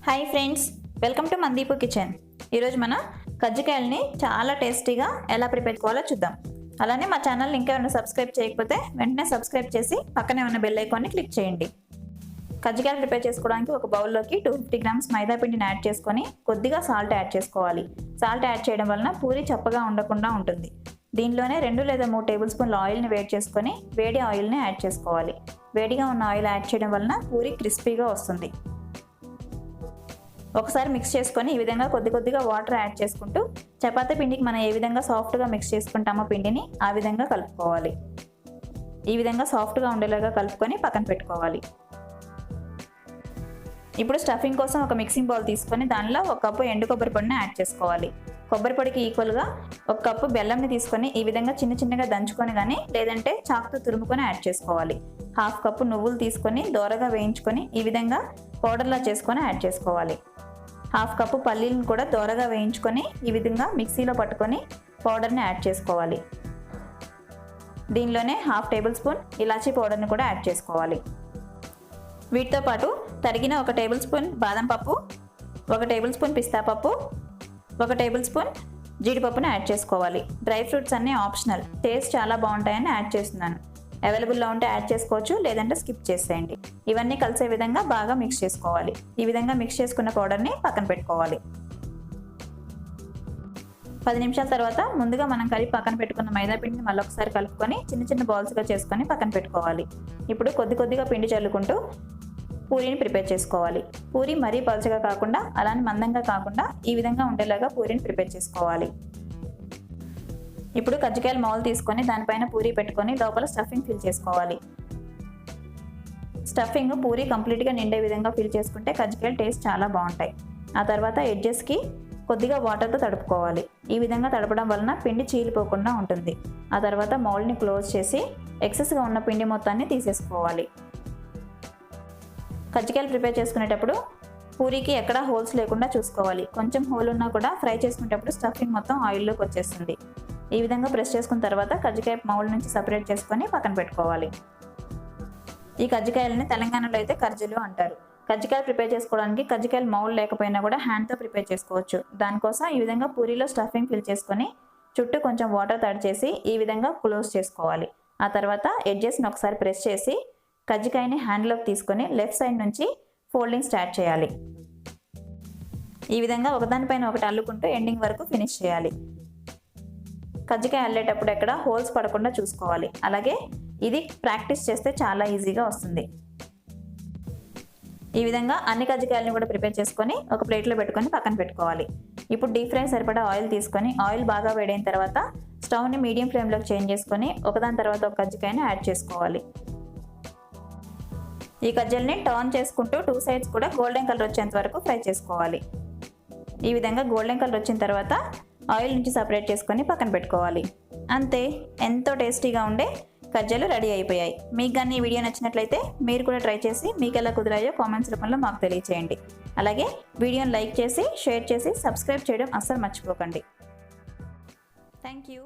Hi friends, welcome to Mandeep kitchen. ఈరోజు మనం కజ్జికాయల్ని చాలా టేస్టీగా ఎలా ప్రిపేర్ చేసుకోవాలో చూద్దాం. అలానే మా ఛానల్ని ఇంకా ఏమైనా సబ్స్క్రైబ్ చేయకపోతే వెంటనే సబ్స్క్రైబ్ చేసి పక్కనే ఉన్న బెల్ ఐకాన్ని క్లిక్ చేయండి. కజ్జికాయలు ప్రిపేర్ చేసుకోవడానికి ఒక బౌల్లోకి 250 గ్రామ్స్ మైదా పిండిని యాడ్ చేసుకొని కొద్దిగా సాల్ట్ యాడ్ చేసుకోవాలి. సాల్ట్ యాడ్ చేయడం వలన పూరి చప్పగా ఉండకుండా ఉంటుంది. దీనిలోనే 2 లేదా 3 టేబుల్ స్పూన్ల ఆయిల్ని వేడి చేసుకొని వేడి ఆయిల్ని యాడ్ చేసుకోవాలి. వేడిగా ఉన్న ఆయిల్ యాడ్ చేయడం వలన పూరి క్రిస్పీగా వస్తుంది. ఒకసారి మిక్స్ చేసుకొని ఈ విధంగా కొద్దిగా వాటర్ యాడ్ చేసుకుంటూ చపాతీ పిండికి మనం ఏ విధంగా సాఫ్ట్గా మిక్స్ చేసుకుంటామో పిండిని ఆ విధంగా కలుపుకోవాలి. ఈ విధంగా సాఫ్ట్గా ఉండేలాగా కలుపుకొని పక్కన పెట్టుకోవాలి. ఇప్పుడు స్టఫింగ్ కోసం ఒక మిక్సింగ్ బౌల్ తీసుకొని దానిలో 1 కప్పు ఎండు కొబ్బరి పొడిని యాడ్ చేసుకోవాలి. కొబ్బరి పొడికి ఈక్వల్గా 1 కప్పు బెల్లంని తీసుకొని ఈ విధంగా చిన్నగా దంచుకొని కానీ లేదంటే చాకుతో తురుముకొని యాడ్ చేసుకోవాలి. 1/2 కప్పు నువ్వులు తీసుకొని దోరగా వేయించుకొని ఈ విధంగా పౌడర్లా చేసుకొని యాడ్ చేసుకోవాలి. 1/2 కప్పు పల్లీలను కూడా దోరగా వేయించుకొని ఈ విధంగా మిక్సీలో పట్టుకొని పౌడర్ని యాడ్ చేసుకోవాలి. దీనిలోనే 1/2 టేబుల్ స్పూన్ ఇలాచీ పౌడర్ని కూడా యాడ్ చేసుకోవాలి. వీటితో పాటు తరిగిన 1 టేబుల్ స్పూన్ బాదం పప్పు, 1 టేబుల్ స్పూన్ పిస్తా పప్పు, 1 టేబుల్ స్పూన్ జీడిపప్పుని యాడ్ చేసుకోవాలి. డ్రై ఫ్రూట్స్ అన్నీ ఆప్షనల్, టేస్ట్ చాలా బాగుంటాయని యాడ్ చేస్తున్నాను. అవైలబుల్లో ఉంటే యాడ్ చేసుకోవచ్చు, లేదంటే స్కిప్ చేసేయండి. ఇవన్నీ కలిసే విధంగా బాగా మిక్స్ చేసుకోవాలి. ఈ విధంగా మిక్స్ చేసుకున్న పౌడర్ని పక్కన పెట్టుకోవాలి. 10 నిమిషాల తర్వాత ముందుగా మనం కలిపి పక్కన పెట్టుకున్న మైదా పిండిని మళ్ళీ ఒకసారి కలుపుకొని చిన్న బాల్స్గా చేసుకొని పక్కన పెట్టుకోవాలి. ఇప్పుడు కొద్దిగా పిండి చల్లుకుంటూ పూరీని ప్రిపేర్ చేసుకోవాలి. పూరి మరీ పలుచగా కాకుండా అలానే మందంగా కాకుండా ఈ విధంగా ఉండేలాగా పూరీని ప్రిపేర్ చేసుకోవాలి. ఇప్పుడు కజ్జికాయల మౌల్ తీసుకొని దానిపైన పూరీ పెట్టుకొని లోపల స్టఫింగ్ ఫిల్ చేసుకోవాలి. స్టఫింగ్ పూరీ కంప్లీట్గా నిండే విధంగా ఫిల్ చేసుకుంటే కజ్జికాయలు టేస్ట్ చాలా బాగుంటాయి. ఆ తర్వాత ఎడ్జెస్కి కొద్దిగా వాటర్తో తడుపుకోవాలి. ఈ విధంగా తడపడం వలన పిండి చీలిపోకుండా ఉంటుంది. ఆ తర్వాత మౌల్డ్ని క్లోజ్ చేసి ఎక్సెస్గా ఉన్న పిండి మొత్తాన్ని తీసేసుకోవాలి. కజ్జికాయలు ప్రిపేర్ చేసుకునేటప్పుడు పూరీకి ఎక్కడా హోల్స్ లేకుండా చూసుకోవాలి. కొంచెం హోల్ ఉన్నా కూడా ఫ్రై చేసుకునేటప్పుడు స్టఫింగ్ మొత్తం ఆయిల్లోకి వచ్చేస్తుంది. ఈ విధంగా ప్రెస్ చేసుకున్న తర్వాత కజ్జికాయ మౌల్డ్ నుంచి సపరేట్ చేసుకొని పక్కన పెట్టుకోవాలి. ఈ కజ్జికాయలని తెలంగాణలో అయితే కర్జలు అంటారు. కజ్జికాయలు ప్రిపేర్ చేసుకోవడానికి కజ్జికాయలు మౌల్డ్ లేకపోయినా కూడా హ్యాండ్తో ప్రిపేర్ చేసుకోవచ్చు. దానికోసం ఈ విధంగా పూరీలో స్టఫింగ్ ఫిల్ చేసుకొని చుట్టూ కొంచెం వాటర్ తడి చేసి ఈ విధంగా క్లోజ్ చేసుకోవాలి. ఆ తర్వాత ఎడ్జెస్ని ఒకసారి ప్రెస్ చేసి కజ్జికాయని హ్యాండ్లోకి తీసుకొని లెఫ్ట్ సైడ్ నుంచి ఫోల్డింగ్ స్టార్ట్ చేయాలి. ఈ విధంగా ఒకదానిపైన ఒకటి అల్లుకుంటూ ఎండింగ్ వరకు ఫినిష్ చేయాలి. కజ్జికాయ అల్లేటప్పుడు ఎక్కడ హోల్స్ పడకుండా చూసుకోవాలి. అలాగే ఇది ప్రాక్టీస్ చేస్తే చాలా ఈజీగా వస్తుంది. ఈ విధంగా అన్ని కజ్జికాయలని కూడా ప్రిపేర్ చేసుకొని ఒక ప్లేట్లో పెట్టుకొని పక్కన పెట్టుకోవాలి. ఇప్పుడు డీప్ ఫ్రై సరిపడా ఆయిల్ తీసుకొని ఆయిల్ బాగా వేడైన తర్వాత స్టవ్ని మీడియం ఫ్లేమ్లోకి చేంజ్ చేసుకొని ఒకదాని తర్వాత ఒక కజ్జికాయని యాడ్ చేసుకోవాలి. ఈ కజ్జల్ని టర్న్ చేసుకుంటూ 2 సైడ్స్ కూడా గోల్డెన్ కలర్ వచ్చేంత వరకు ఫ్రై చేసుకోవాలి. ఈ విధంగా గోల్డెన్ కలర్ వచ్చిన తర్వాత ఆయిల్ నుంచి సపరేట్ చేసుకొని పక్కన పెట్టుకోవాలి. అంతే, ఎంతో టేస్టీగా ఉండే కజ్జలు రెడీ అయిపోయాయి. మీకు కానీ ఈ వీడియో నచ్చినట్లయితే మీరు కూడా ట్రై చేసి మీకు ఎలా కుదిరాయో కామెంట్స్ రూపంలో మాకు తెలియచేయండి. అలాగే వీడియోని లైక్ చేసి షేర్ చేసి సబ్స్క్రైబ్ చేయడం అస్సలు మర్చిపోకండి. Thank you.